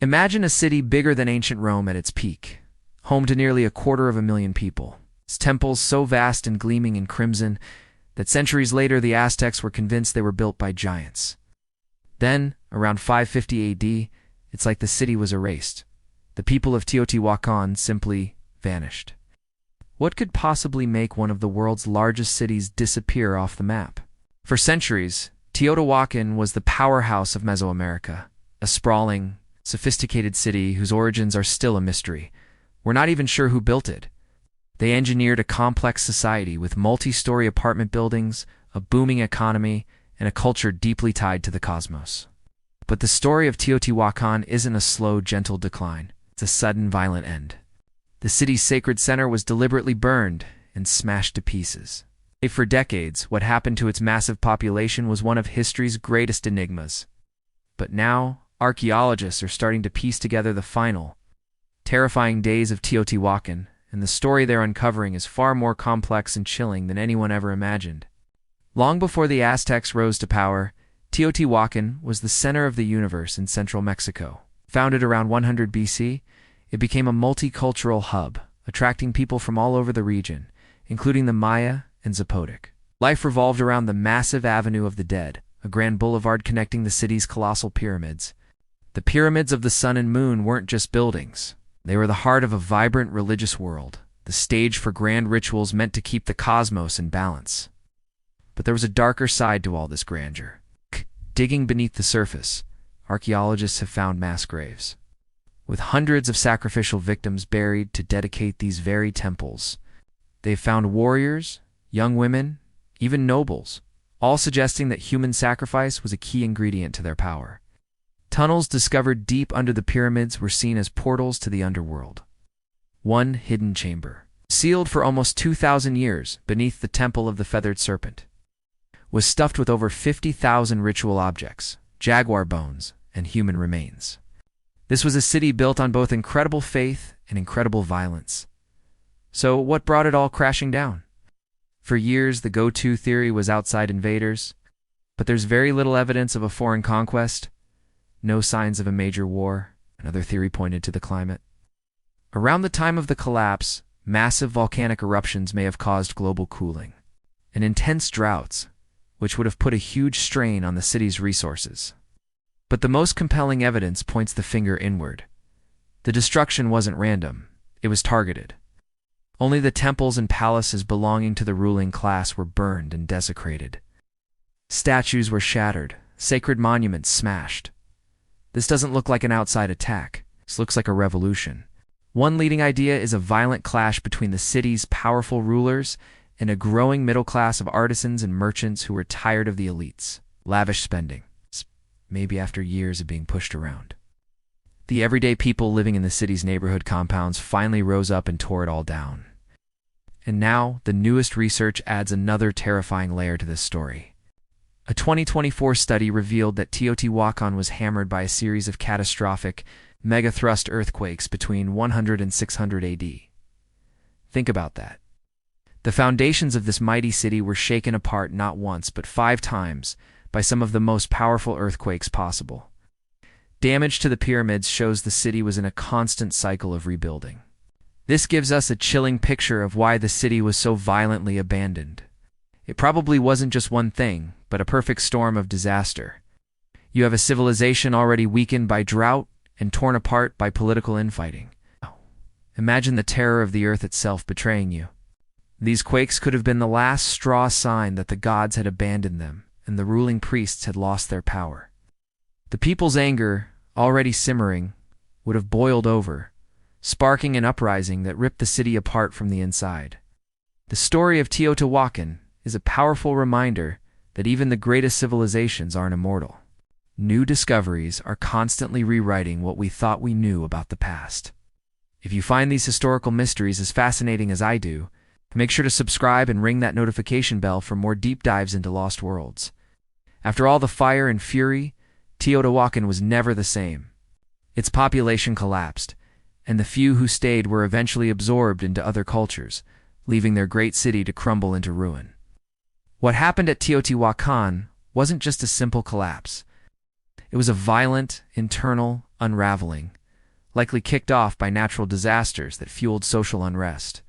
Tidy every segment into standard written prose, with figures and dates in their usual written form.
Imagine a city bigger than ancient Rome at its peak, home to nearly 250,000 people. Its temples so vast and gleaming in crimson that centuries later the Aztecs were convinced they were built by giants. Then, around 550 AD, it's like the city was erased. The people of Teotihuacan simply vanished. What could possibly make one of the world's largest cities disappear off the map? For centuries, Teotihuacan was the powerhouse of Mesoamerica, a sprawling, sophisticated city whose origins are still a mystery. We're not even sure who built it. They engineered a complex society with multi-story apartment buildings, a booming economy, and a culture deeply tied to the cosmos. But the story of Teotihuacan isn't a slow, gentle decline. It's a sudden, violent end. The city's sacred center was deliberately burned and smashed to pieces. For decades, what happened to its massive population was one of history's greatest enigmas. But now, archaeologists are starting to piece together the final, terrifying days of Teotihuacan, and the story they're uncovering is far more complex and chilling than anyone ever imagined. Long before the Aztecs rose to power, Teotihuacan was the center of the universe in central Mexico. Founded around 100 BC, it became a multicultural hub, attracting people from all over the region, including the Maya and Zapotec. Life revolved around the massive Avenue of the Dead, a grand boulevard connecting the city's colossal pyramids. The pyramids of the sun and moon weren't just buildings. They were the heart of a vibrant religious world, the stage for grand rituals meant to keep the cosmos in balance. But there was a darker side to all this grandeur. Digging beneath the surface, archaeologists have found mass graves, with hundreds of sacrificial victims buried to dedicate these very temples. They've found warriors, young women, even nobles, all suggesting that human sacrifice was a key ingredient to their power. Tunnels discovered deep under the pyramids were seen as portals to the underworld. One hidden chamber, sealed for almost 2,000 years beneath the Temple of the Feathered Serpent, was stuffed with over 50,000 ritual objects, jaguar bones, and human remains. This was a city built on both incredible faith and incredible violence. So what brought it all crashing down? For years, the go-to theory was outside invaders, but there's very little evidence of a foreign conquest. No signs of a major war. Another theory pointed to the climate. Around the time of the collapse, massive volcanic eruptions may have caused global cooling and intense droughts, which would have put a huge strain on the city's resources. But the most compelling evidence points the finger inward. The destruction wasn't random. It was targeted. Only the temples and palaces belonging to the ruling class were burned and desecrated. Statues were shattered, sacred monuments smashed. This doesn't look like an outside attack. This looks like a revolution. One leading idea is a violent clash between the city's powerful rulers and a growing middle class of artisans and merchants who were tired of the elites' lavish spending, maybe after years of being pushed around. The everyday people living in the city's neighborhood compounds finally rose up and tore it all down. And now, the newest research adds another terrifying layer to this story. A 2024 study revealed that Teotihuacan was hammered by a series of catastrophic, megathrust earthquakes between 100 and 600 AD. Think about that. The foundations of this mighty city were shaken apart not once but 5 times by some of the most powerful earthquakes possible. Damage to the pyramids shows the city was in a constant cycle of rebuilding. This gives us a chilling picture of why the city was so violently abandoned. It probably wasn't just one thing, but a perfect storm of disaster. You have a civilization already weakened by drought and torn apart by political infighting. Imagine the terror of the earth itself betraying you. These quakes could have been the last straw sign that the gods had abandoned them and the ruling priests had lost their power. The people's anger, already simmering, would have boiled over, sparking an uprising that ripped the city apart from the inside. The story of Teotihuacan is a powerful reminder that even the greatest civilizations aren't immortal. New discoveries are constantly rewriting what we thought we knew about the past. If you find these historical mysteries as fascinating as I do, make sure to subscribe and ring that notification bell for more deep dives into lost worlds. After all the fire and fury, Teotihuacan was never the same. Its population collapsed, and the few who stayed were eventually absorbed into other cultures, leaving their great city to crumble into ruin. What happened at Teotihuacan wasn't just a simple collapse. It was a violent, internal unraveling, likely kicked off by natural disasters that fueled social unrest.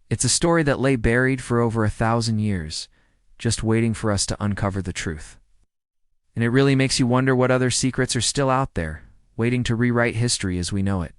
It's a story that lay buried for over 1,000 years, just waiting for us to uncover the truth. And it really makes you wonder what other secrets are still out there, waiting to rewrite history as we know it.